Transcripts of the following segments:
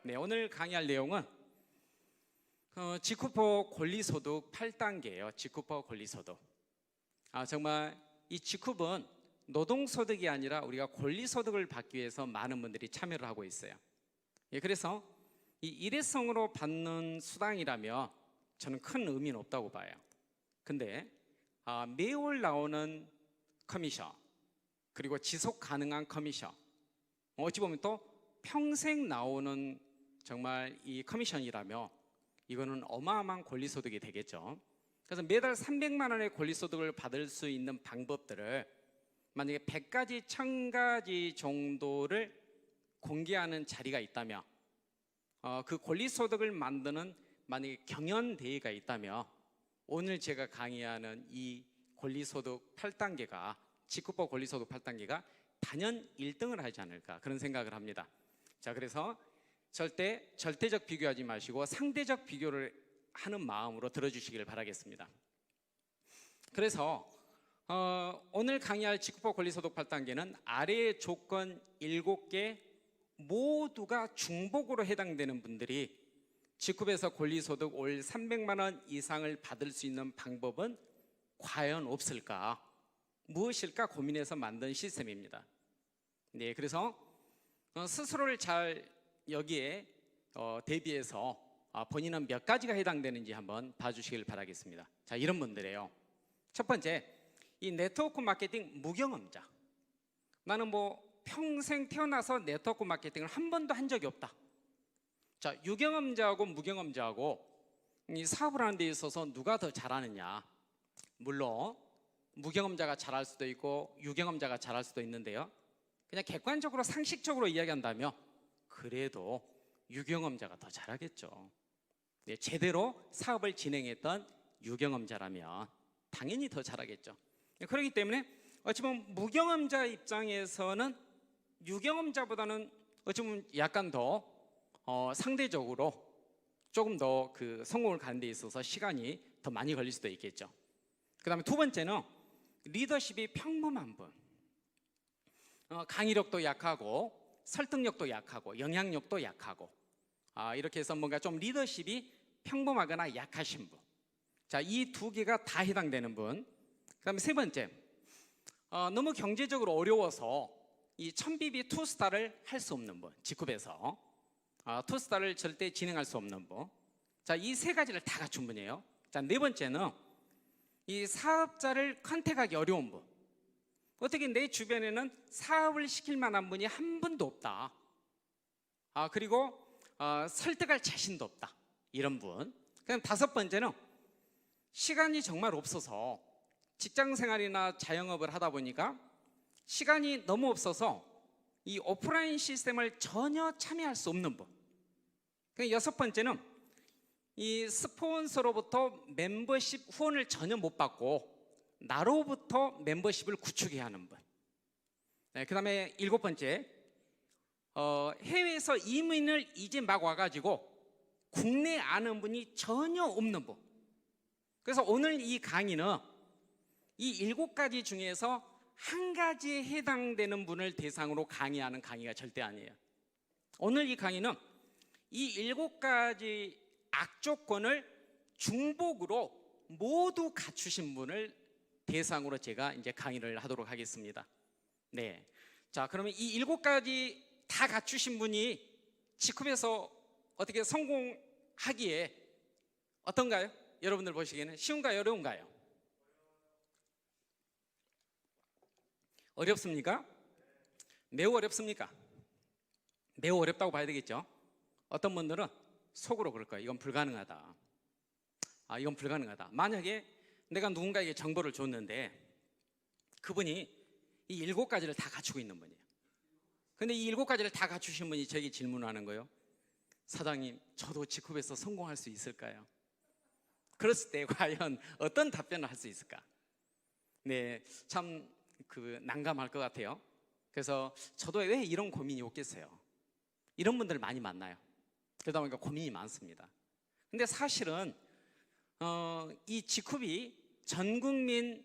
네, 오늘 강의할 내용은 지쿠퍼 권리소득 8단계예요. 지쿠퍼 권리소득. 정말 이 지쿱은 노동소득이 아니라 우리가 권리소득을 받기 위해서 많은 분들이 참여를 하고 있어요. 그래서 이 일회성으로 받는 수당이라면 저는 큰 의미는 없다고 봐요. 근데 매월 나오는 커미션, 그리고 지속 가능한 커미션, 어찌 보면 또 평생 나오는 정말 이 커미션이라면 이거는 어마어마한 권리소득이 되겠죠. 그래서 매달 300만 원의 권리소득을 받을 수 있는 방법들을 만약에 100가지, 1000가지 정도를 공개하는 자리가 있다면, 그 권리소득을 만드는 만약에 경연대회가 있다면 오늘 제가 강의하는 이 권리소득 8단계가, 지쿠퍼 권리소득 8단계가 단연 1등을 하지 않을까, 그런 생각을 합니다. 자, 그래서 절대적 비교하지 마시고 상대적 비교를 하는 마음으로 들어주시길 바라겠습니다. 그래서 오늘 강의할 지쿠퍼 권리소득 8단계는 아래의 조건 7개 모두가 중복으로 해당되는 분들이 지쿠퍼에서 권리소득 올 300만 원 이상을 받을 수 있는 방법은 과연 없을까, 무엇일까 고민해서 만든 시스템입니다. 네, 그래서 스스로를 잘 여기에 대비해서 본인은 몇 가지가 해당되는지 한번 봐주시길 바라겠습니다. 자, 이런 분들이에요. 첫 번째, 이 네트워크 마케팅 무경험자. 나는 평생 태어나서 네트워크 마케팅을 한 번도 한 적이 없다. 자, 유경험자하고 무경험자하고 이 사업을 하는 데 있어서 누가 더 잘하느냐. 물론 무경험자가 잘할 수도 있고 유경험자가 잘할 수도 있는데요, 그냥 객관적으로 상식적으로 이야기한다면 그래도 유경험자가 더 잘하겠죠. 네, 제대로 사업을 진행했던 유경험자라면 당연히 더 잘하겠죠. 그렇기 때문에 어찌 보면 무경험자 입장에서는 유경험자보다는 어찌 보면 약간 더 상대적으로 조금 더 그 성공을 가는 데 있어서 시간이 더 많이 걸릴 수도 있겠죠. 그 다음에 두 번째는 리더십이 평범한 분, 강의력도 약하고 설득력도 약하고 영향력도 약하고, 이렇게 해서 뭔가 좀 리더십이 평범하거나 약하신 분. 자, 이 두 개가 다 해당되는 분. 그 다음에 세 번째, 너무 경제적으로 어려워서 이 1000BB 투스타를 할 수 없는 분, 지쿱에서 투스타를 절대 진행할 수 없는 분. 자, 이 세 가지를 다 갖춘 분이에요. 자, 네 번째는 이 사업자를 컨택하기 어려운 분. 어떻게 내 주변에는 사업을 시킬 만한 분이 한 분도 없다. 그리고 설득할 자신도 없다. 이런 분. 그럼 다섯 번째는 시간이 정말 없어서 직장 생활이나 자영업을 하다 보니까 시간이 너무 없어서 이 오프라인 시스템을 전혀 참여할 수 없는 분. 그럼 여섯 번째는 이 스폰서로부터 멤버십 후원을 전혀 못 받고 나로부터 멤버십을 구축해야 하는 분. 네, 그 다음에 일곱 번째, 해외에서 이민을 이제 막 와가지고 국내에 아는 분이 전혀 없는 분. 그래서 오늘 이 강의는 이 7가지 중에서 한 가지에 해당되는 분을 대상으로 강의하는 강의가 절대 아니에요. 오늘 이 강의는 이 7가지 악조건을 중복으로 모두 갖추신 분을 대상으로 제가 이제 강의를 하도록 하겠습니다. 네. 자, 그러면 이 7가지 다 갖추신 분이 지쿱에서 어떻게 성공하기에 어떤가요? 여러분들 보시기에는 쉬운가요? 어려운가요? 어렵습니까? 매우 어렵습니까? 매우 어렵다고 봐야 되겠죠. 어떤 분들은 속으로 그럴 거예요. 이건 불가능하다. 이건 불가능하다. 만약에 내가 누군가에게 정보를 줬는데 그분이 이 7가지를 다 갖추고 있는 분이에요. 근데 이 7가지를 다 갖추신 분이 저에게 질문하는 거예요. 사장님, 저도 지쿱에서 성공할 수 있을까요? 그랬을 때 과연 어떤 답변을 할 수 있을까? 네, 참 난감할 것 같아요. 그래서 저도 왜 이런 고민이 없겠어요. 이런 분들 많이 만나요. 그러다 보니까 고민이 많습니다. 근데 사실은 이 지쿱이 전 국민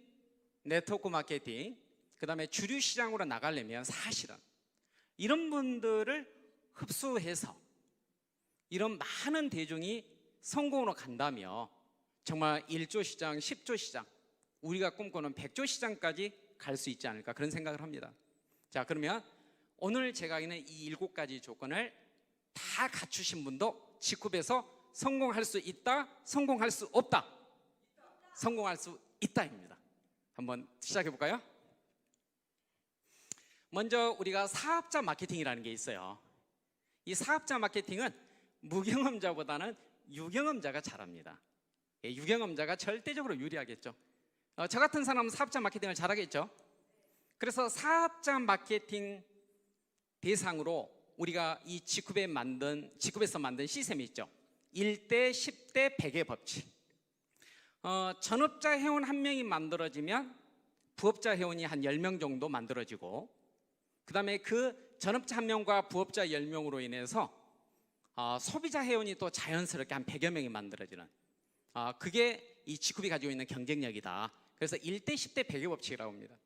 네트워크 마케팅, 그 다음에 주류 시장으로 나가려면 사실은 이런 분들을 흡수해서 이런 많은 대중이 성공으로 간다며 정말 1조 시장, 10조 시장, 우리가 꿈꾸는 100조 시장까지 갈 수 있지 않을까 그런 생각을 합니다. 자, 그러면 오늘 제가 있는 이 7가지 조건을 다 갖추신 분도 직급에서 성공할 수 있다, 성공할 수 없다. 성공할 수 있다입니다. 한번 시작해 볼까요? 먼저 우리가 사업자 마케팅이라는 게 있어요. 이 사업자 마케팅은 무경험자보다는 유경험자가 잘합니다. 유경험자가 절대적으로 유리하겠죠. 저 같은 사람은 사업자 마케팅을 잘하겠죠. 그래서 사업자 마케팅 대상으로 우리가 이 직급에서 만든 시스템이 있죠. 1대 10대 100의 법칙. 전업자 회원 1명이 만들어지면 부업자 회원이 한 10명 정도 만들어지고, 그 다음에 그 전업자 1명과 부업자 10명으로 인해서 소비자 회원이 또 자연스럽게 한 100여 명이 만들어지는, 그게 이 직급이 가지고 있는 경쟁력이다. 그래서 1대 10대 100의 법칙이라고 합니다.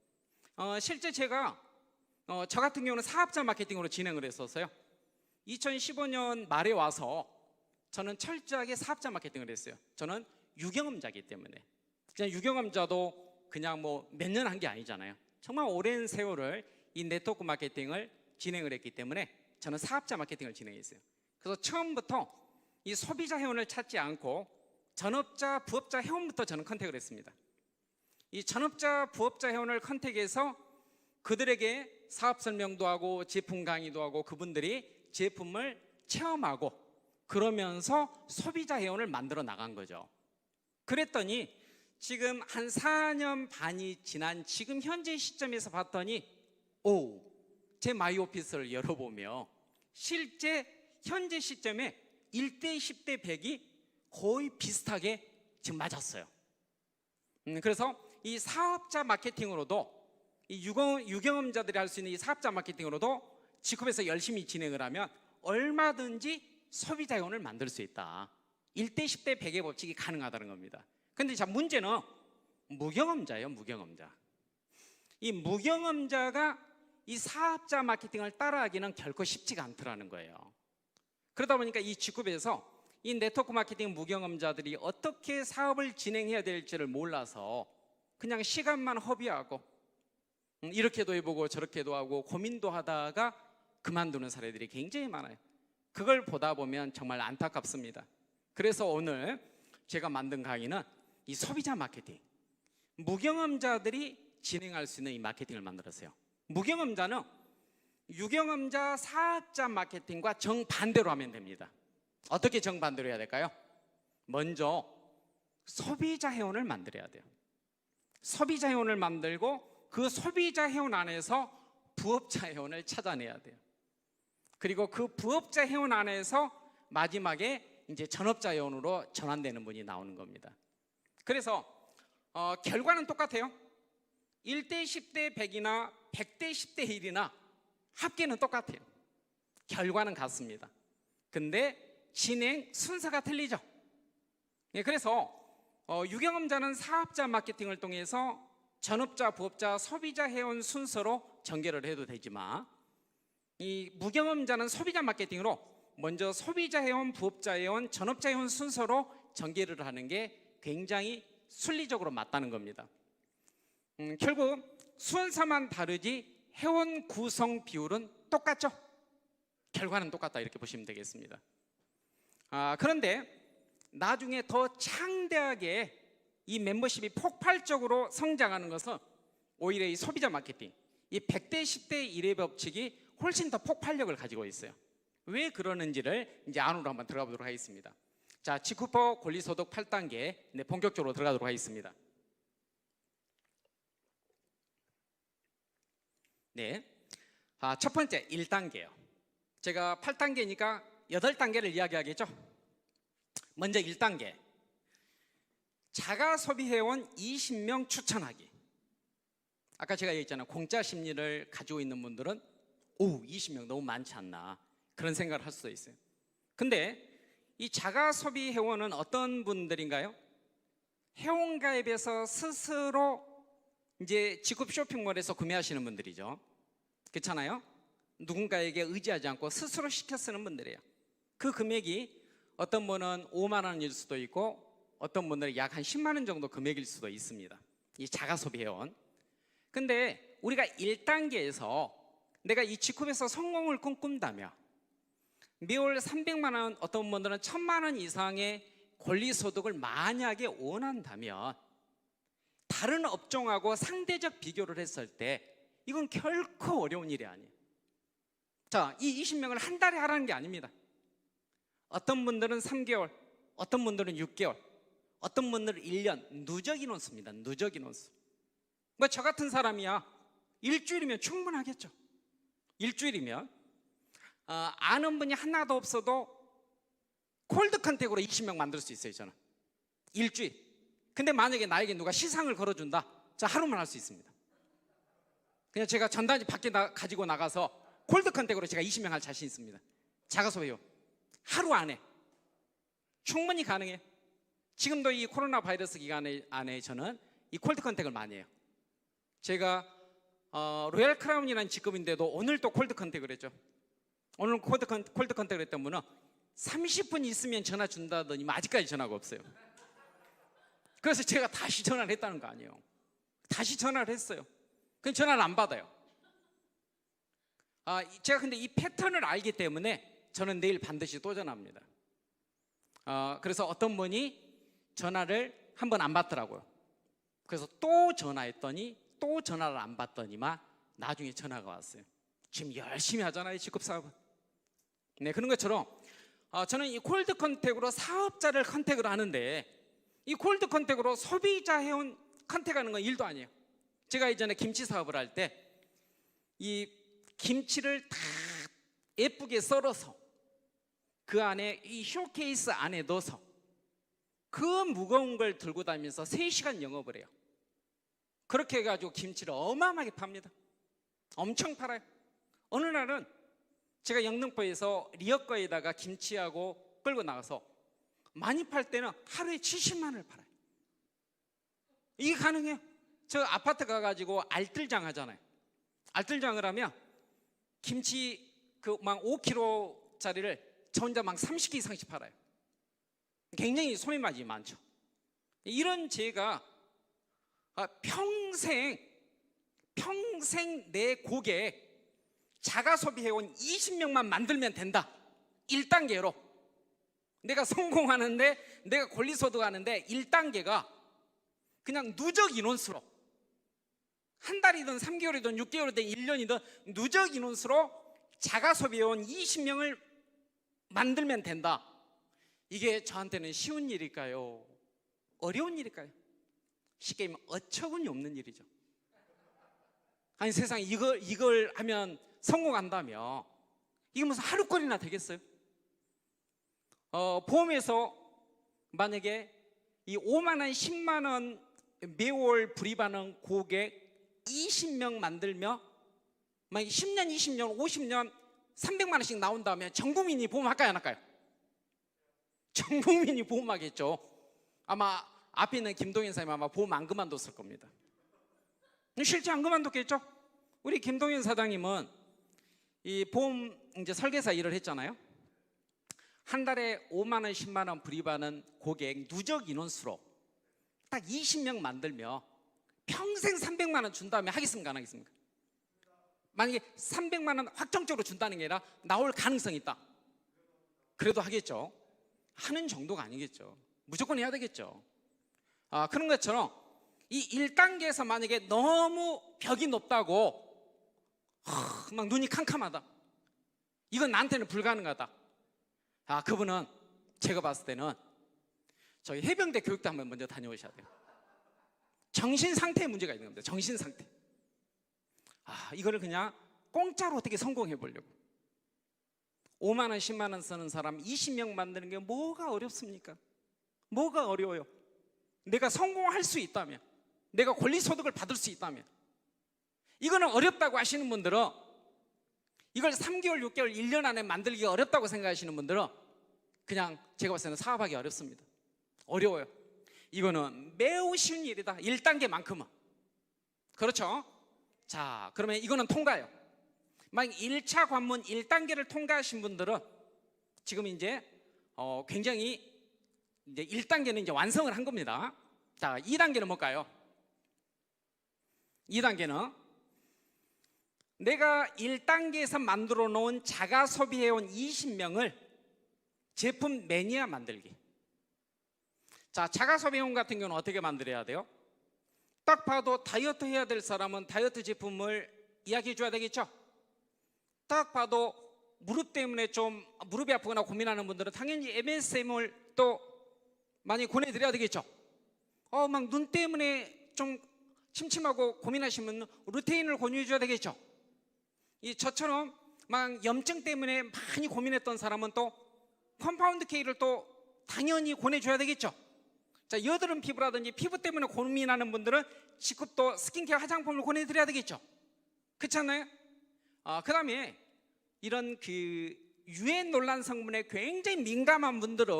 실제 제가 저 같은 경우는 사업자 마케팅으로 진행을 했었어요. 2015년 말에 와서 저는 철저하게 사업자 마케팅을 했어요. 저는 유경험자이기 때문에. 그냥 유경험자도 그냥 뭐 몇 년 한 게 아니잖아요. 정말 오랜 세월을 이 네트워크 마케팅을 진행을 했기 때문에 저는 사업자 마케팅을 진행했어요. 그래서 처음부터 이 소비자 회원을 찾지 않고 전업자, 부업자 회원부터 저는 컨택을 했습니다. 이 전업자, 부업자 회원을 컨택해서 그들에게 사업 설명도 하고 제품 강의도 하고 그분들이 제품을 체험하고 그러면서 소비자 회원을 만들어 나간 거죠. 그랬더니 지금 한 4년 반이 지난 지금 현재 시점에서 봤더니 제 마이오피스를 열어보며 실제 현재 시점에 1대 10대 100이 거의 비슷하게 지금 맞았어요. 그래서 이 사업자 마케팅으로도 이 유경험자들이 할 수 있는 이 사업자 마케팅으로도 직급에서 열심히 진행을 하면 얼마든지 소비자 회원을 만들 수 있다. 1대 10대 100의 법칙이 가능하다는 겁니다. 근데 자, 문제는 무경험자예요. 무경험자. 이 무경험자가 이 사업자 마케팅을 따라하기는 결코 쉽지가 않더라는 거예요. 그러다 보니까 이 직급에서 이 네트워크 마케팅 무경험자들이 어떻게 사업을 진행해야 될지를 몰라서 그냥 시간만 허비하고 이렇게도 해보고 저렇게도 하고 고민도 하다가 그만두는 사례들이 굉장히 많아요. 그걸 보다 보면 정말 안타깝습니다. 그래서 오늘 제가 만든 강의는 이 소비자 마케팅, 무경험자들이 진행할 수 있는 이 마케팅을 만들었어요. 무경험자는 유경험자 사업자 마케팅과 정반대로 하면 됩니다. 어떻게 정반대로 해야 될까요? 먼저 소비자 회원을 만들어야 돼요. 소비자 회원을 만들고 그 소비자 회원 안에서 부업자 회원을 찾아내야 돼요. 그리고 그 부업자 회원 안에서 마지막에 이제 전업자 회원으로 전환되는 분이 나오는 겁니다. 그래서 결과는 똑같아요. 1대 10대 100이나 100대 10대 1이나 합계는 똑같아요. 결과는 같습니다. 근데 진행 순서가 틀리죠. 그래서 유경험자는 사업자 마케팅을 통해서 전업자, 부업자, 소비자 회원 순서로 전개를 해도 되지만 이 무경험자는 소비자 마케팅으로 먼저 소비자 회원, 부업자 회원, 전업자 회원 순서로 전개를 하는 게 굉장히 순리적으로 맞다는 겁니다. 결국 순서만 다르지 회원 구성 비율은 똑같죠. 결과는 똑같다 이렇게 보시면 되겠습니다. 그런데 나중에 더 창대하게 이 멤버십이 폭발적으로 성장하는 것은 오히려 이 소비자 마케팅, 이 100대 10대 1의 법칙이 훨씬 더 폭발력을 가지고 있어요. 왜 그러는지를 이제 안으로 한번 들어가 보도록 하겠습니다. 자, 직후퍼 권리소득 8단계 본격적으로 들어가도록 하겠습니다. 네, 첫 번째 1단계요. 제가 8단계니까 8단계를 이야기하겠죠. 먼저 1단계 자가 소비 회원 20명 추천하기. 아까 제가 얘기했잖아요. 공짜 심리를 가지고 있는 분들은 20명 너무 많지 않나 그런 생각을 할 수도 있어요. 근데 이 자가 소비 회원은 어떤 분들인가요? 회원가입에서 스스로 이제 직급 쇼핑몰에서 구매하시는 분들이죠. 그렇잖아요. 누군가에게 의지하지 않고 스스로 시켜 쓰는 분들이에요. 그 금액이 어떤 분은 5만 원일 수도 있고 어떤 분들은 약 한 10만 원 정도 금액일 수도 있습니다. 이 자가소비회원. 근데 우리가 1단계에서 내가 이 직급에서 성공을 꿈꾼다면 매월 300만 원, 어떤 분들은 1000만 원 이상의 권리소득을 만약에 원한다면 다른 업종하고 상대적 비교를 했을 때 이건 결코 어려운 일이 아니에요. 자, 이 20명을 한 달에 하라는 게 아닙니다. 어떤 분들은 3개월, 어떤 분들은 6개월, 어떤 분들은 1년, 누적 인원수입니다. 누적 인원수. 뭐 저 같은 사람이야 일주일이면 충분하겠죠. 일주일이면 아는 분이 하나도 없어도 콜드 컨택으로 20명 만들 수 있어요. 저는 일주일. 근데 만약에 나에게 누가 시상을 걸어준다, 저 하루만 할 수 있습니다. 그냥 제가 전단지 밖에 가지고 나가서 콜드 컨택으로 제가 20명 할 자신 있습니다. 자가소비요. 하루 안에 충분히 가능해요. 지금도 이 코로나 바이러스 기간 안에 저는 이 콜드 컨택을 많이 해요. 제가 로얄 크라운이라는 직급인데도 오늘 또 콜드 컨택을 했죠. 오늘 콜드 컨택을 했던 분은 30분 있으면 전화 준다더니 아직까지 전화가 없어요. 그래서 제가 다시 전화를 했다는 거 아니에요. 다시 전화를 했어요. 그럼 전화를 안 받아요. 제가 근데 이 패턴을 알기 때문에 저는 내일 반드시 또 전화합니다. 그래서 어떤 분이 전화를 한 번 안 받더라고요. 그래서 또 전화했더니 또 전화를 안 받더니만 나중에 전화가 왔어요. 지금 열심히 하잖아요, 직급사업은. 네, 그런 것처럼 저는 이 콜드 컨택으로 사업자를 컨택을 하는데 이 콜드 컨택으로 소비자 회원 컨택하는 건 일도 아니에요. 제가 이전에 김치 사업을 할 때 이 김치를 다 예쁘게 썰어서 그 안에 이 쇼케이스 안에 넣어서 그 무거운 걸 들고 다니면서 3시간 영업을 해요. 그렇게 해가지고 김치를 어마어마하게 팝니다. 엄청 팔아요. 어느 날은 제가 영등포에서 리어커에다가 김치하고 끌고 나가서 많이 팔 때는 하루에 70만 원을 팔아요. 이게 가능해요. 저 아파트 가가지고 알뜰장 하잖아요. 알뜰장을 하면 김치 그 막 5kg짜리를 저 혼자 막 30개 이상씩 팔아요. 굉장히 소매마진이 많죠. 이런 제가 평생 내 고객 자가소비회원 20명만 만들면 된다. 1단계로 내가 성공하는데, 내가 권리소득하는데 1단계가 그냥 누적 인원수로 한 달이든 3개월이든 6개월이든 1년이든 누적 인원수로 자가소비회원 20명을 만들면 된다. 이게 저한테는 쉬운 일일까요? 어려운 일일까요? 쉽게 말하면 어처구니 없는 일이죠. 아니 세상에 이걸 하면 성공한다며 이게 무슨 하루거리나 되겠어요? 보험에서 만약에 이 5만 원, 10만 원 매월 불입하는 고객 20명 만들며 만약에 10년, 20년, 50년 300만 원씩 나온다면 전 국민이 보험할까요, 안 할까요? 전 국민이 보험하겠죠. 아마 앞에 있는 김동현 사장님 아마 보험 안 그만뒀을 겁니다. 실제 안 그만뒀겠죠? 우리 김동현 사장님은 이 보험 이제 설계사 일을 했잖아요. 한 달에 5만 원, 10만 원 불입하는 고객 누적 인원수로 딱 20명 만들며 평생 300만 원 준다면 하겠습니까, 안 하겠습니까? 만약에 300만 원 확정적으로 준다는 게 아니라 나올 가능성이 있다. 그래도 하겠죠. 하는 정도가 아니겠죠. 무조건 해야 되겠죠. 그런 것처럼 이 1단계에서 만약에 너무 벽이 높다고 막 눈이 캄캄하다, 이건 나한테는 불가능하다. 그분은 제가 봤을 때는 저희 해병대 교육도 한번 먼저 다녀오셔야 돼요. 정신 상태에 문제가 있는 겁니다. 정신 상태. 이거를 그냥 공짜로 어떻게 성공해 보려고 5만 원, 10만 원 쓰는 사람 20명 만드는 게 뭐가 어렵습니까? 뭐가 어려워요? 내가 성공할 수 있다면, 내가 권리소득을 받을 수 있다면. 이거는 어렵다고 하시는 분들은, 이걸 3개월, 6개월, 1년 안에 만들기가 어렵다고 생각하시는 분들은 그냥 제가 봤을 때는 사업하기 어렵습니다. 어려워요. 이거는 매우 쉬운 일이다. 1단계만큼은. 그렇죠? 자, 그러면 이거는 통과요. 만약 1차 관문 1단계를 통과하신 분들은 지금 이제 굉장히 이제 1단계는 이제 완성을 한 겁니다. 자, 2단계는 뭘까요? 2단계는 내가 1단계에서 만들어 놓은 자가 소비해온 20명을 제품 매니아 만들기. 자, 자가 소비해온 같은 경우는 어떻게 만들어야 돼요? 딱 봐도 다이어트 해야 될 사람은 다이어트 제품을 이야기해 줘야 되겠죠? 딱 봐도 무릎 때문에 좀 무릎이 아프거나 고민하는 분들은 당연히 MSM을 또 많이 권해드려야 되겠죠? 막 눈 때문에 좀 침침하고 고민하시면 루테인을 권유해 줘야 되겠죠? 저처럼 막 염증 때문에 많이 고민했던 사람은 또 컴파운드 K를 또 당연히 권해줘야 되겠죠? 자, 여드름 피부라든지 피부 때문에 고민하는 분들은 직급도 스킨케어 화장품을 권해드려야 되겠죠? 그렇지 않나요? 그 다음에 이런 유해 논란 성분에 굉장히 민감한 분들은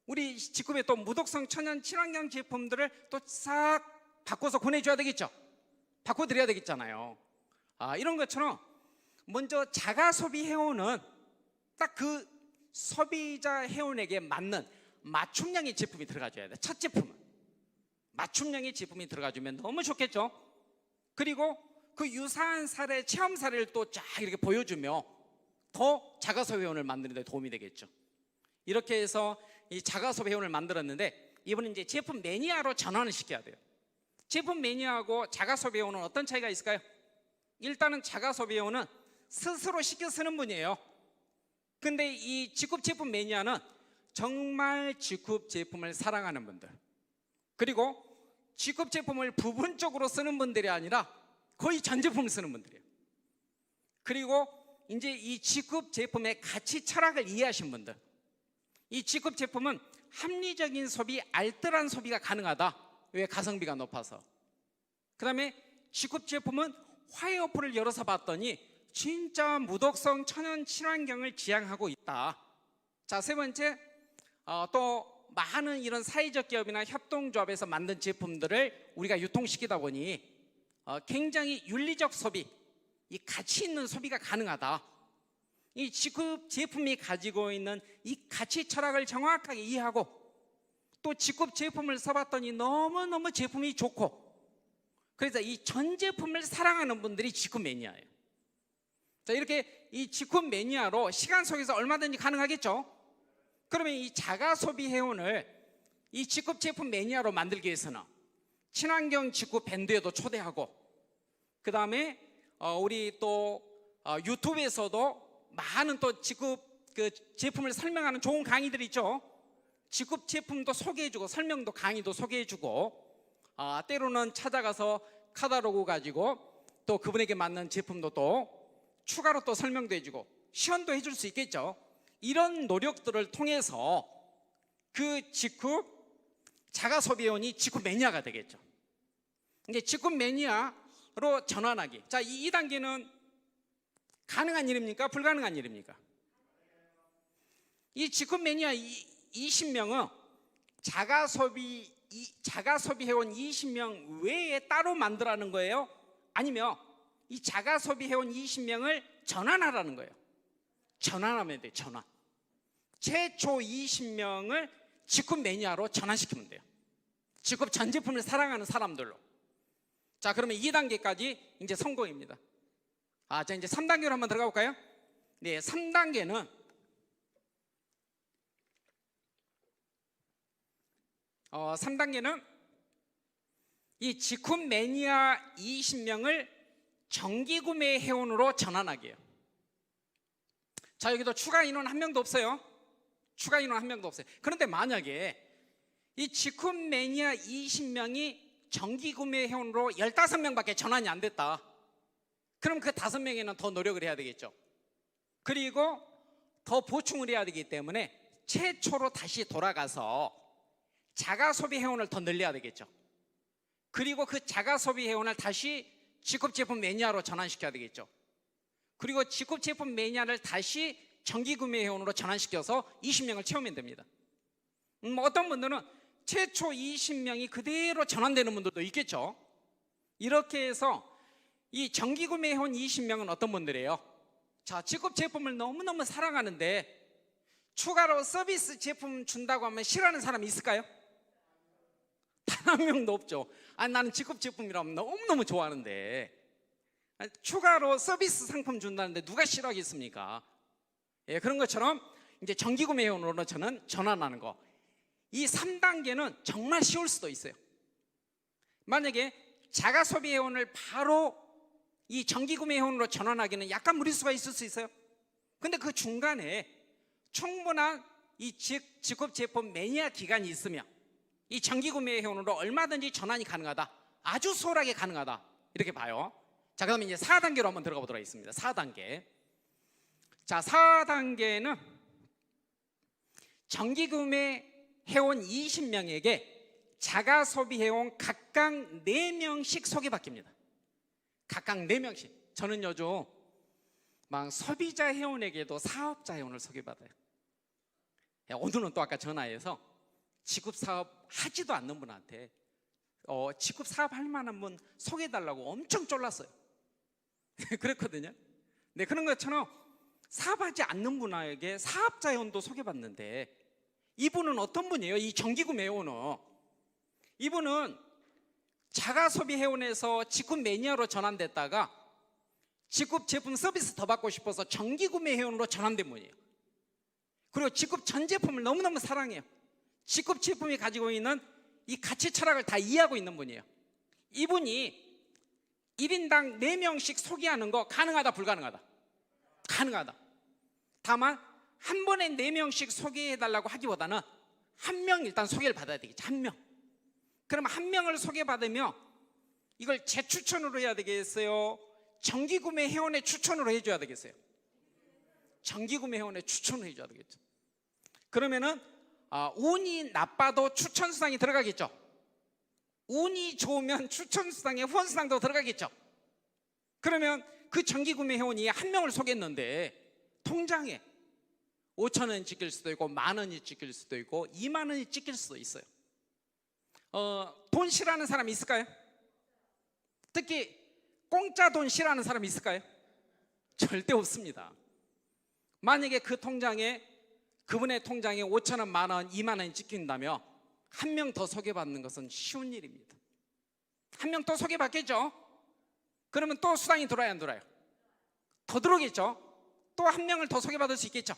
우리 직급에 또 무독성 천연 친환경 제품들을 또 싹 바꿔서 권해줘야 되겠죠? 바꿔드려야 되겠잖아요. 이런 것처럼 먼저 자가 소비 해오는 딱 그 소비자 회원에게 맞는 맞춤형의 제품이 들어가줘야 돼. 첫 제품은 맞춤형의 제품이 들어가주면 너무 좋겠죠. 그리고 그 유사한 사례, 체험 사례를 또 쫙 이렇게 보여주며 더 자가 소비 회원을 만드는 데 도움이 되겠죠. 이렇게 해서 이 자가 소비 회원을 만들었는데 이번엔 이제 제품 매니아로 전환을 시켜야 돼요. 제품 매니아하고 자가 소비 회원은 어떤 차이가 있을까요? 일단은 자가 소비 회원은 스스로 시켜 쓰는 분이에요. 근데 이 직급 제품 매니아는 정말 직급 제품을 사랑하는 분들, 그리고 직급 제품을 부분적으로 쓰는 분들이 아니라 거의 전 제품을 쓰는 분들이에요. 그리고 이제 이 직급 제품의 가치 철학을 이해하신 분들, 이 직급 제품은 합리적인 소비, 알뜰한 소비가 가능하다. 왜? 가성비가 높아서. 그 다음에 직급 제품은 화해 어플을 열어서 봤더니 진짜 무독성 천연 친환경을 지향하고 있다. 자, 세 번째, 또 많은 이런 사회적 기업이나 협동조합에서 만든 제품들을 우리가 유통시키다 보니 굉장히 윤리적 소비, 이 가치 있는 소비가 가능하다. 이 직급 제품이 가지고 있는 이 가치 철학을 정확하게 이해하고 또 직급 제품을 써봤더니 너무너무 제품이 좋고, 그래서 이 전 제품을 사랑하는 분들이 직급 매니아예요. 자, 이렇게 이 직급 매니아로 시간 속에서 얼마든지 가능하겠죠. 그러면 이 자가 소비 회원을 이 직급 제품 매니아로 만들기 위해서는 친환경 직급 밴드에도 초대하고, 그 다음에 우리 또 유튜브에서도 많은 또 직급 그 제품을 설명하는 좋은 강의들이 있죠. 직급 제품도 소개해주고 설명도 강의도 소개해주고, 때로는 찾아가서 카탈로그 가지고 또 그분에게 맞는 제품도 또 추가로 또 설명도 해주고 시연도 해줄 수 있겠죠. 이런 노력들을 통해서 그 직급 자가 소비원이 직급 매니아가 되겠죠. 이제 직급 매니아로 전환하기. 자, 이 2단계는 가능한 일입니까? 불가능한 일입니까? 이 직급 매니아 20명은 자가 소비 회원 20명 외에 따로 만들라는 거예요? 아니면 이 자가 소비 회원 20명을 전환하라는 거예요? 전환하면 돼요. 전환. 최초 20명을 직급 매니아로 전환시키면 돼요. 직급 전 제품을 사랑하는 사람들로. 자, 그러면 2단계까지 이제 성공입니다. 자, 이제 3단계로 한번 들어가 볼까요? 네, 3단계는 이 직급 매니아 20명을 정기구매 회원으로 전환하기예요. 자, 여기도 추가 인원 한 명도 없어요. 추가 인원 한 명도 없어요. 그런데 만약에 이 직급 매니아 20명이 정기구매 회원으로 15명밖에 전환이 안 됐다. 그럼 그 5명에는 더 노력을 해야 되겠죠. 그리고 더 보충을 해야 되기 때문에 최초로 다시 돌아가서 자가 소비 회원을 더 늘려야 되겠죠. 그리고 그 자가 소비 회원을 다시 직급 제품 매니아로 전환시켜야 되겠죠. 그리고 직급 제품 매니아를 다시 정기 구매 회원으로 전환시켜서 20명을 채우면 됩니다. 어떤 분들은 최초 20명이 그대로 전환되는 분들도 있겠죠. 이렇게 해서 이 정기 구매 회원 20명은 어떤 분들이에요? 자, 직급 제품을 너무너무 사랑하는데 추가로 서비스 제품 준다고 하면 싫어하는 사람이 있을까요? 단 한 명도 없죠. 나는 직업 제품이라면 너무너무 좋아하는데 추가로 서비스 상품 준다는데 누가 싫어하겠습니까? 예, 그런 것처럼 이제 정기구매 회원으로 저는 전환하는 거, 이 3단계는 정말 쉬울 수도 있어요. 만약에 자가소비 회원을 바로 이 정기구매 회원으로 전환하기는 약간 무리수가 있을 수 있어요. 근데 그 중간에 충분한 이 직업 제품 매니아 기간이 있으면 이 정기구매 회원으로 얼마든지 전환이 가능하다, 아주 수월하게 가능하다, 이렇게 봐요. 자, 그러면 이제 4단계로 한번 들어가 보도록 하겠습니다. 4단계. 자, 4단계는 정기구매 회원 20명에게 자가소비 회원 각각 4명씩 소개받깁니다. 각각 4명씩. 저는 요즘 막 소비자 회원에게도 사업자 회원을 소개받아요. 오늘은 또 아까 전화해서 직업사업 하지도 않는 분한테 직업사업 할 만한 분 소개해달라고 엄청 쫄랐어요. 그랬거든요. 네, 그런 것처럼 사업하지 않는 분에게 사업자 회원도 소개받는데, 이분은 어떤 분이에요? 이 정기구매 회원은, 이분은 자가소비 회원에서 직업 매니아로 전환됐다가 직업 제품 서비스 더 받고 싶어서 정기구매 회원으로 전환된 분이에요. 그리고 직업 전 제품을 너무너무 사랑해요. 직업 제품이 가지고 있는 이 가치 철학을 다 이해하고 있는 분이에요. 이분이 1인당 4명씩 소개하는 거 가능하다, 불가능하다? 가능하다. 다만 한 번에 4명씩 소개해달라고 하기보다는 한 명 일단 소개를 받아야 되겠죠. 한 명. 그럼 한 명을 소개받으면 이걸 재추천으로 해야 되겠어요? 정기구매 회원의 추천으로 해줘야 되겠어요? 정기구매 회원의 추천을 해줘야 되겠죠. 그러면은 운이 나빠도 추천수당이 들어가겠죠. 운이 좋으면 추천수당에 후원수당도 들어가겠죠. 그러면 그 정기구매 회원이 한 명을 소개했는데 통장에 5,000원이 찍힐 수도 있고 10,000원이 찍힐 수도 있고 20,000원이 찍힐 수도 있어요. 돈 싫어하는 사람이 있을까요? 특히 공짜 돈 싫어하는 사람이 있을까요? 절대 없습니다. 만약에 그 통장에, 그분의 통장에 5,000원, 10,000원, 20,000원이 찍힌다면 한 명 더 소개받는 것은 쉬운 일입니다. 한 명 또 소개받겠죠? 그러면 또 수당이 들어야 안 들어요? 더 들어오겠죠? 또 한 명을 더 소개받을 수 있겠죠?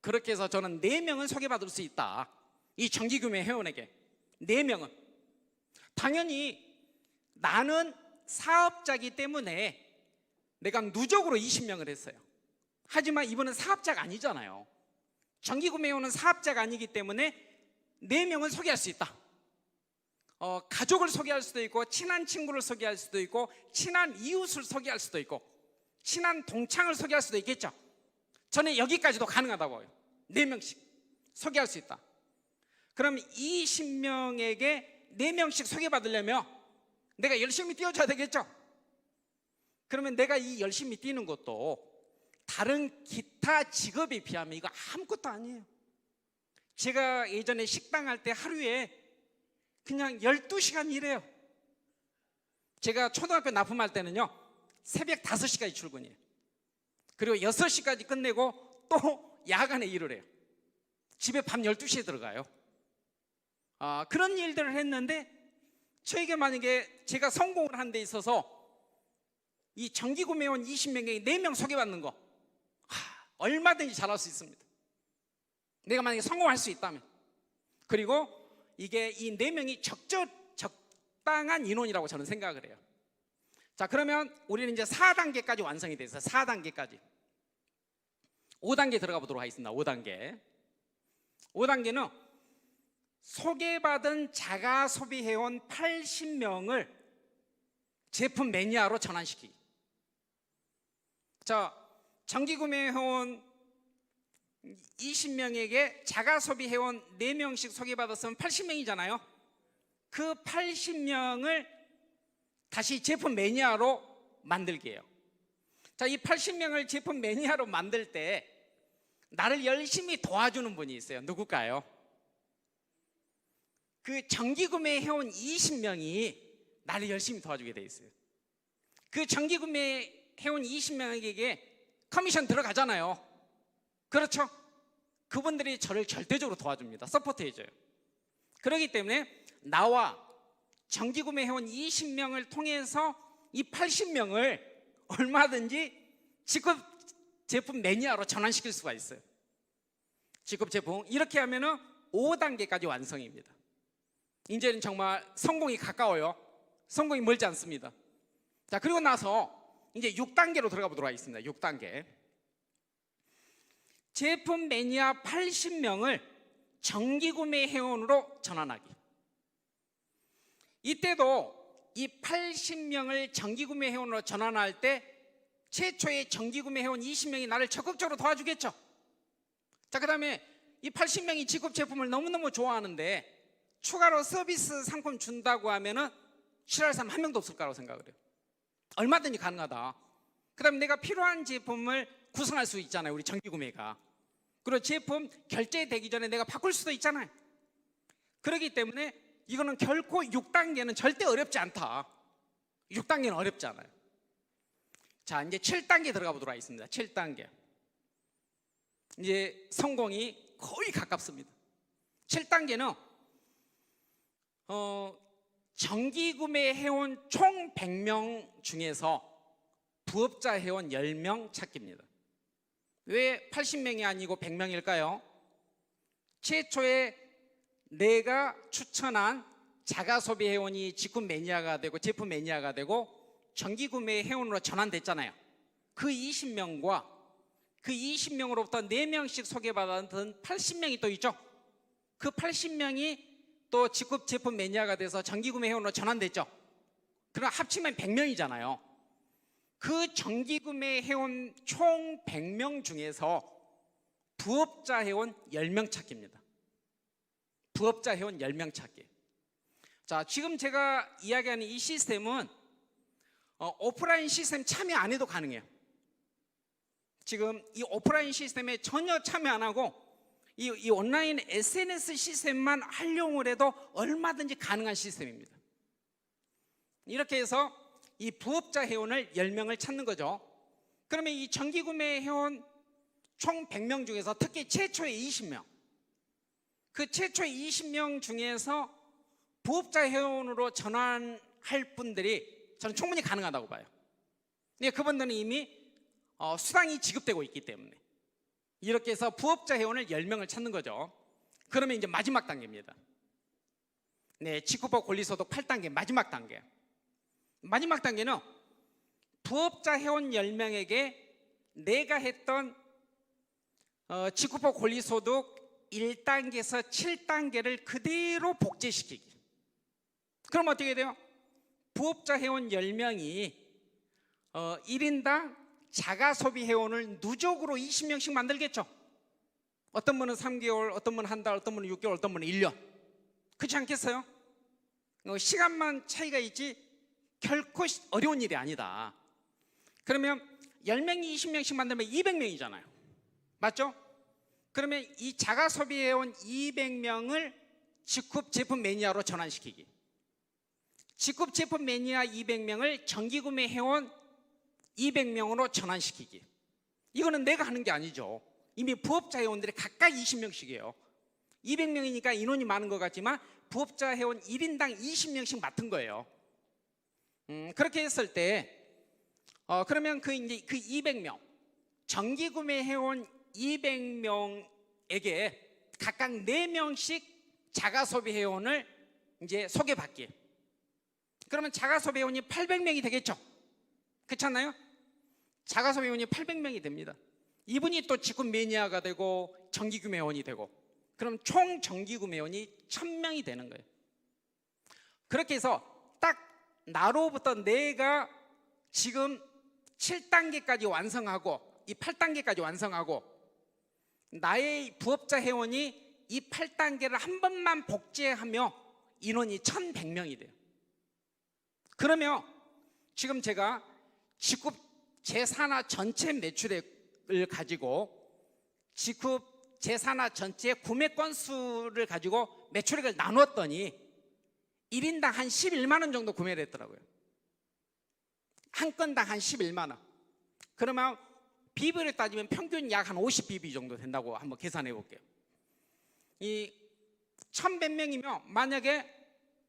그렇게 해서 저는 4명을 소개받을 수 있다. 이 정기구매 회원에게 4명은. 당연히 나는 사업자이기 때문에 내가 누적으로 20명을 했어요. 하지만 이분은 사업자가 아니잖아요. 정기구매 회원은 사업자가 아니기 때문에 4명을 소개할 수 있다. 가족을 소개할 수도 있고, 친한 친구를 소개할 수도 있고, 친한 이웃을 소개할 수도 있고, 친한 동창을 소개할 수도 있겠죠. 저는 여기까지도 가능하다고 봐요. 4명씩 소개할 수 있다. 그럼 20명에게 4명씩 소개받으려면 내가 열심히 뛰어줘야 되겠죠. 그러면 내가 이 열심히 뛰는 것도 다른 기타 직업에 비하면 이거 아무것도 아니에요. 제가 예전에 식당 할 때 하루에 그냥 12시간 일해요. 제가 초등학교 납품할 때는요, 새벽 5시까지 출근이에요. 그리고 6시까지 끝내고 또 야간에 일을 해요. 집에 밤 12시에 들어가요. 그런 일들을 했는데, 저에게 만약에 제가 성공을 한 데 있어서 이 정기구매원 20명에게 4명 소개받는 거 얼마든지 잘할 수 있습니다. 내가 만약에 성공할 수 있다면. 그리고 이게 이 4명이 적당한 인원이라고 저는 생각을 해요. 자, 그러면 우리는 이제 4단계까지 완성이 돼서 4단계까지 5단계 들어가 보도록 하겠습니다. 5단계는 소개받은 자가소비 회원 80명을 제품 매니아로 전환시키기. 자, 정기구매 회원 20명에게 자가소비 회원 4명씩 소개받았으면 80명이잖아요. 그 80명을 다시 제품 매니아로 만들게요. 자, 이 80명을 제품 매니아로 만들 때 나를 열심히 도와주는 분이 있어요. 누굴까요? 그 정기구매 회원 20명이 나를 열심히 도와주게 돼 있어요. 그 정기구매 회원 20명에게 커미션 들어가잖아요. 그렇죠? 그분들이 저를 절대적으로 도와줍니다. 서포트해줘요. 그렇기 때문에 나와 정기구매 회원 20명을 통해서 이 80명을 얼마든지 직급 제품 매니아로 전환시킬 수가 있어요. 직급 제품 이렇게 하면은 5단계까지 완성입니다. 이제는 정말 성공이 가까워요. 성공이 멀지 않습니다. 자, 그리고 나서 이제 6단계로 들어가 보도록 하겠습니다. 6단계. 제품 매니아 80명을 정기구매 회원으로 전환하기. 이때도 이 80명을 정기구매 회원으로 전환할 때 최초의 정기구매 회원 20명이 나를 적극적으로 도와주겠죠. 자, 그 다음에 이 80명이 직급 제품을 너무너무 좋아하는데 추가로 서비스 상품 준다고 하면은 싫어할 사람 한 명도 없을 거라고 생각을 해요. 얼마든지 가능하다. 그 다음에 내가 필요한 제품을 구성할 수 있잖아요. 우리 정기구매가. 그리고 제품 결제되기 전에 내가 바꿀 수도 있잖아요. 그렇기 때문에 이거는 결코 6단계는 절대 어렵지 않다. 6단계는 어렵지 않아요. 자, 이제 7단계 들어가 보도록 하겠습니다. 7단계. 이제 성공이 거의 가깝습니다. 7단계는 정기구매 회원 총 100명 중에서 부업자 회원 10명 찾기입니다. 왜 80명이 아니고 100명일까요? 최초에 내가 추천한 자가소비 회원이 직급 매니아가 되고 제품 매니아가 되고 정기구매 회원으로 전환됐잖아요. 그 20명과 그 20명으로부터 4명씩 소개받았던 80명이 또 있죠. 그 80명이 또 직급 제품 매니아가 돼서 정기구매 회원으로 전환됐죠. 그럼 합치면 100명이잖아요. 그 정기구매 회원 총 100명 중에서 부업자 회원 10명 찾기입니다. 부업자 회원 10명 찾기. 자, 지금 제가 이야기하는 이 시스템은 오프라인 시스템 참여 안 해도 가능해요. 지금 이 오프라인 시스템에 전혀 참여 안 하고 이 온라인 SNS 시스템만 활용을 해도 얼마든지 가능한 시스템입니다. 이렇게 해서 이 부업자 회원을 10명을 찾는 거죠. 그러면 이 정기구매 회원 총 100명 중에서 특히 최초의 20명, 그 최초의 20명 중에서 부업자 회원으로 전환할 분들이 저는 충분히 가능하다고 봐요. 근데 그분들은 이미 수당이 지급되고 있기 때문에 이렇게 해서 부업자 회원을 10명을 찾는 거죠. 그러면 이제 마지막 단계입니다. 네, 직급법 권리소득 8단계 마지막 단계. 마지막 단계는 부업자 회원 10명에게 내가 했던 직급법 권리소득 1단계에서 7단계를 그대로 복제시키기. 그럼 어떻게 돼요? 부업자 회원 10명이 1인당 자가소비 회원을 누적으로 20명씩 만들겠죠. 어떤 분은 3개월, 어떤 분은 한 달, 어떤 분은 6개월, 어떤 분은 1년. 그렇지 않겠어요? 시간만 차이가 있지 결코 어려운 일이 아니다. 그러면 10명이 20명씩 만들면 200명이잖아요. 맞죠? 그러면 이 자가소비 회원 200명을 직급 제품 매니아로 전환시키기. 직급 제품 매니아 200명을 정기구매 회원 200명으로 전환시키기. 이거는 내가 하는 게 아니죠. 이미 부업자 회원들이 각각 20명씩이에요. 200명이니까 인원이 많은 것 같지만 부업자 회원 1인당 20명씩 맡은 거예요. 그렇게 했을 때 그러면 이제 그 200명 정기구매 회원 200명에게 각각 4명씩 자가소비 회원을 이제 소개받기. 그러면 자가소비 회원이 800명이 되겠죠. 그렇잖아요? 자가소비 회원이 800명이 됩니다. 이분이 또 직급 매니아가 되고 정기구매 회원이 되고 그럼 총 정기구매 회원이 1000명이 되는 거예요. 그렇게 해서 딱 나로부터 내가 지금 7단계까지 완성하고 이 8단계까지 완성하고 나의 부업자 회원이 이 8단계를 한 번만 복제하며 인원이 1100명이 돼요. 그러면 지금 제가 직급 제4나 전체 매출액을 가지고 직급 제4나 전체 구매 건수를 가지고 매출액을 나눴더니 1인당 한 11만 원 정도 구매를 했더라고요. 한 건당 한 11만 원. 그러면 비비로 따지면 평균 약 한 50비비 정도 된다고 한번 계산해 볼게요. 이 1100명이면 만약에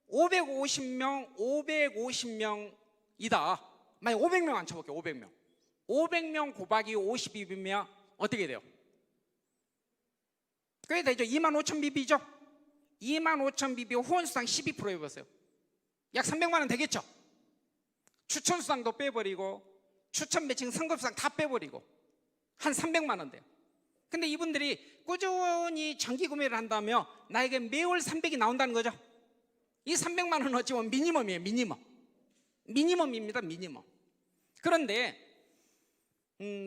550명이다. 만약 500명 안 쳐볼게요. 500명 곱하기 50비비면 어떻게 돼요? 꽤 되죠. 25,000비비죠. 25,000비비 후원수당 12% 해보세요. 약 300만 원 되겠죠. 추천수당도 빼버리고 추천 매칭 선급수당 다 빼버리고 한 300만 원 돼요. 근데 이분들이 꾸준히 정기 구매를 한다면 나에게 매월 300이 나온다는 거죠. 이 300만 원은 어찌 보면 미니멈이에요. 미니멈입니다. 미니멈. 그런데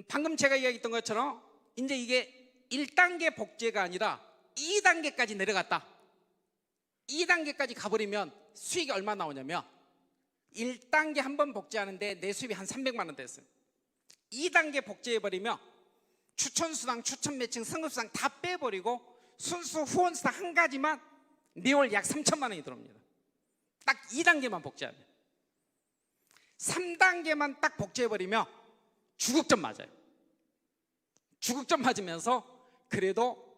방금 제가 이야기했던 것처럼 이제 이게 1단계 복제가 아니라 2단계까지 내려갔다. 2단계까지 가버리면 수익이 얼마 나오냐면 1단계 한 번 복제하는데 내 수입이 한 300만 원 됐어요. 2단계 복제해버리면 추천수당, 추천 매칭, 선급수당 다 빼버리고 순수 후원수당 한 가지만 매월 약 3천만 원이 들어옵니다. 딱 2단계만 복제하면. 3단계만 딱 복제해버리면 주국점 맞아요. 주국점 맞으면서 그래도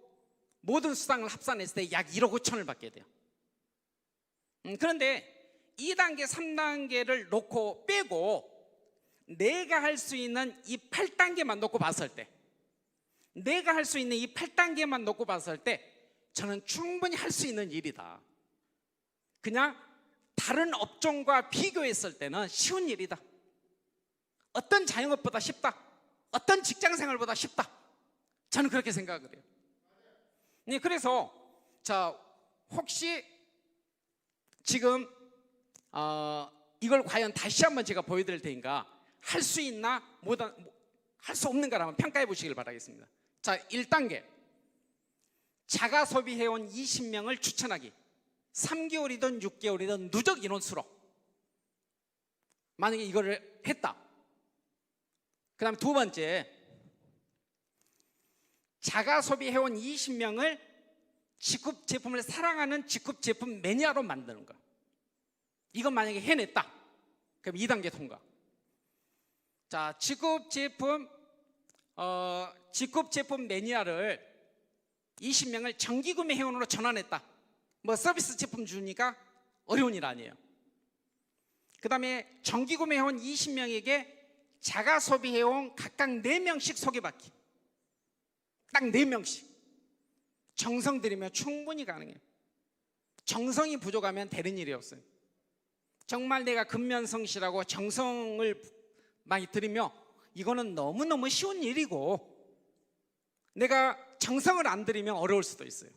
모든 수당을 합산했을 때 약 1억 5천을 받게 돼요. 그런데 2단계, 3단계를 놓고 빼고 내가 할 수 있는 이 8단계만 놓고 봤을 때, 내가 할 수 있는 이 8단계만 놓고 봤을 때 저는 충분히 할 수 있는 일이다. 그냥 다른 업종과 비교했을 때는 쉬운 일이다. 어떤 자영업보다 쉽다. 어떤 직장생활보다 쉽다. 저는 그렇게 생각을 해요. 네, 그래서 자, 혹시 지금 이걸 과연 다시 한번 제가 보여드릴 테니까 할 수 있나 할 수 없는가를 평가해 보시길 바라겠습니다. 자, 1단계 자가 소비해온 20명을 추천하기. 3개월이든 6개월이든 누적 인원수로 만약에 이거를 했다. 그 다음에 두 번째, 자가 소비해온 20명을 직급 제품을 사랑하는 직급 제품 매니아로 만드는 거. 이건 만약에 해냈다. 그럼 2단계 통과. 자, 직급 제품 매니아를 20명을 정기구매 회원으로 전환했다. 뭐 서비스 제품 주니까 어려운 일 아니에요. 그 다음에 정기구매 회원 20명에게 자가 소비해온 각각 4명씩 소개받기. 딱 4명씩. 정성 들이면 충분히 가능해요. 정성이 부족하면 되는 일이 없어요. 정말 내가 근면성실하고 정성을 많이 들이며 이거는 너무너무 쉬운 일이고 내가 정성을 안 들이면 어려울 수도 있어요.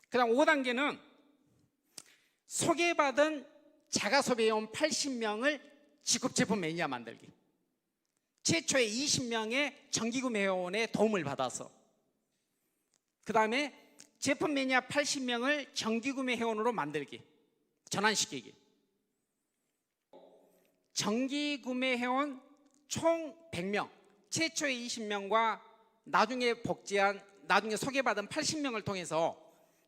그 다음 5단계는 소개받은 자가 소비해온 80명을 직급제품 매니아 만들기. 최초의 20명의 정기구매 회원의 도움을 받아서 그 다음에 제품 매니아 80명을 정기구매 회원으로 만들기. 전환시키기. 정기구매 회원 총 100명, 최초의 20명과 나중에 소개받은 80명을 통해서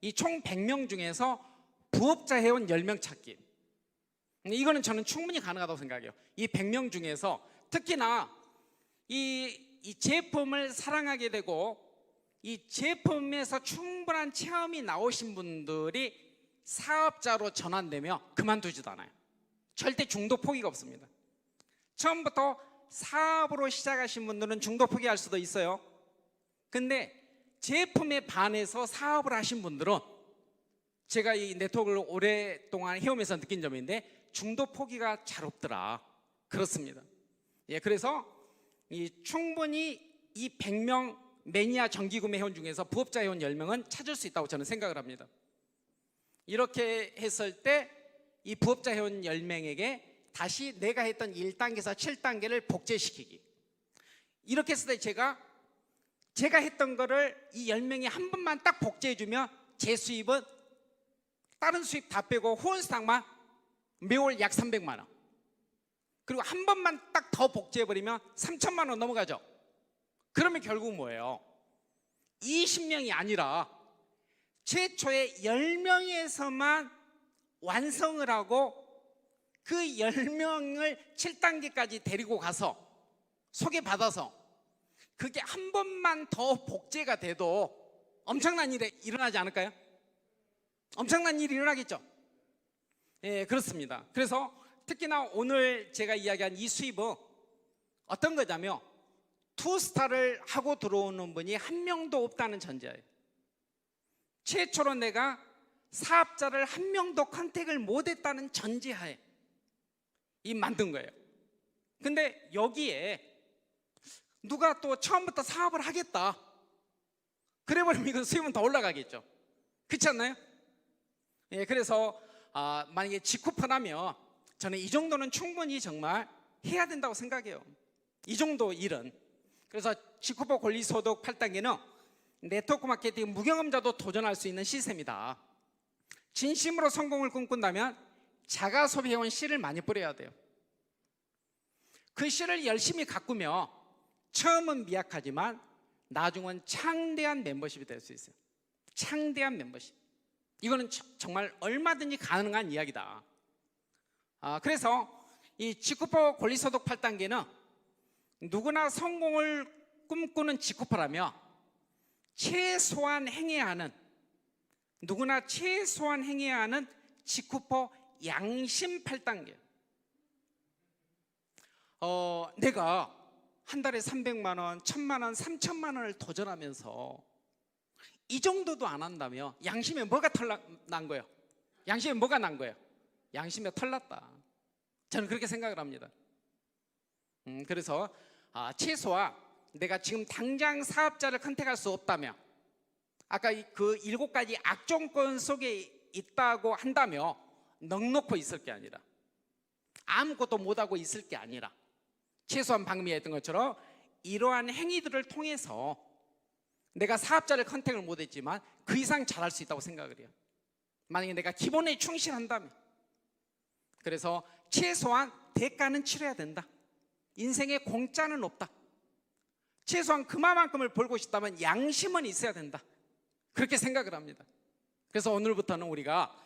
이 총 100명 중에서 부업자 회원 10명 찾기. 이거는 저는 충분히 가능하다고 생각해요. 이 100명 중에서 특히나 이 제품을 사랑하게 되고 이 제품에서 충분한 체험이 나오신 분들이 사업자로 전환되면 그만두지도 않아요. 절대 중도 포기가 없습니다. 처음부터 사업으로 시작하신 분들은 중도 포기할 수도 있어요. 근데 제품에 반해서 사업을 하신 분들은 제가 이 네트워크를 오랫동안 해오면서 느낀 점인데 중도 포기가 잘 없더라. 그렇습니다. 예, 그래서 충분히 이 100명 매니아 정기구매 회원 중에서 부업자 회원 10명은 찾을 수 있다고 저는 생각을 합니다. 이렇게 했을 때 이 부업자 회원 10명에게 다시 내가 했던 1단계에서 7단계를 복제시키기. 이렇게 했을 때 제가 했던 거를 이 10명이 한 번만 딱 복제해주면 제 수입은 다른 수입 다 빼고 후원수당만 매월 약 300만 원. 그리고 한 번만 딱 더 복제해버리면 3천만 원 넘어가죠. 그러면 결국 뭐예요? 20명이 아니라 최초의 10명에서만 완성을 하고 그 10명을 7단계까지 데리고 가서 소개받아서 그게 한 번만 더 복제가 돼도 엄청난 일이 일어나지 않을까요? 엄청난 일이 일어나겠죠. 예, 그렇습니다. 그래서 특히나 오늘 제가 이야기한 이 수입은 어떤 거냐면 투스타를 하고 들어오는 분이 한 명도 없다는 전제예요. 최초로 내가 사업자를 한 명도 컨택을 못했다는 전제하에 이 만든 거예요. 근데 여기에 누가 또 처음부터 사업을 하겠다 그래 버리면 이건 수입은 더 올라가겠죠. 그렇지 않나요? 예, 그래서 만약에 직후펀하면 저는 이 정도는 충분히 정말 해야 된다고 생각해요. 이 정도 일은. 그래서 직후퍼 권리소득 8단계는 네트워크 마케팅 무경험자도 도전할 수 있는 시스템이다. 진심으로 성공을 꿈꾼다면 자가 소비해온 씨를 많이 뿌려야 돼요. 그 씨를 열심히 가꾸며 처음은 미약하지만 나중은 창대한 멤버십이 될 수 있어요. 창대한 멤버십. 이거는 정말 얼마든지 가능한 이야기다. 그래서 이 직후퍼 권리소득 8단계는 누구나 성공을 꿈꾸는 직후퍼라며 누구나 최소한 행해야 하는 직후퍼 양심 8단계. 내가 한 달에 300만 원, 1000만 원, 3000만 원을 도전하면서 이 정도도 안 한다며 양심에 뭐가 난 거예요? 양심에 뭐가 난 거예요? 양심에 털났다. 저는 그렇게 생각을 합니다. 그래서 최소한 내가 지금 당장 사업자를 컨택할 수 없다며 아까 그 7가지 악조건 속에 있다고 한다며 넉넉히 있을 게 아니라 아무것도 못하고 있을 게 아니라 최소한 방금 얘기했던 것처럼 이러한 행위들을 통해서 내가 사업자를 컨택을 못했지만 그 이상 잘할 수 있다고 생각을 해요. 만약에 내가 기본에 충실한다면. 그래서 최소한 대가는 치러야 된다. 인생에 공짜는 없다. 최소한 그만큼을 벌고 싶다면 양심은 있어야 된다. 그렇게 생각을 합니다. 그래서 오늘부터는 우리가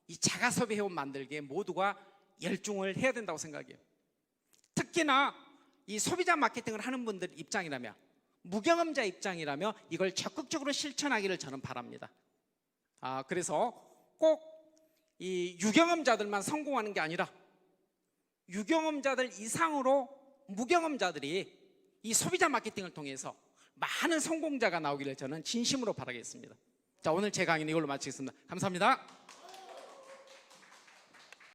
이 자가소비 회원 만들기에 모두가 열중을 해야 된다고 생각해요. 특히나 이 소비자 마케팅을 하는 분들 입장이라면, 무경험자 입장이라면 이걸 적극적으로 실천하기를 저는 바랍니다. 그래서 꼭 이 유경험자들만 성공하는 게 아니라 유경험자들 이상으로 무경험자들이 이 소비자 마케팅을 통해서 많은 성공자가 나오기를 저는 진심으로 바라겠습니다. 자, 오늘 제 강의는 이걸로 마치겠습니다. 감사합니다.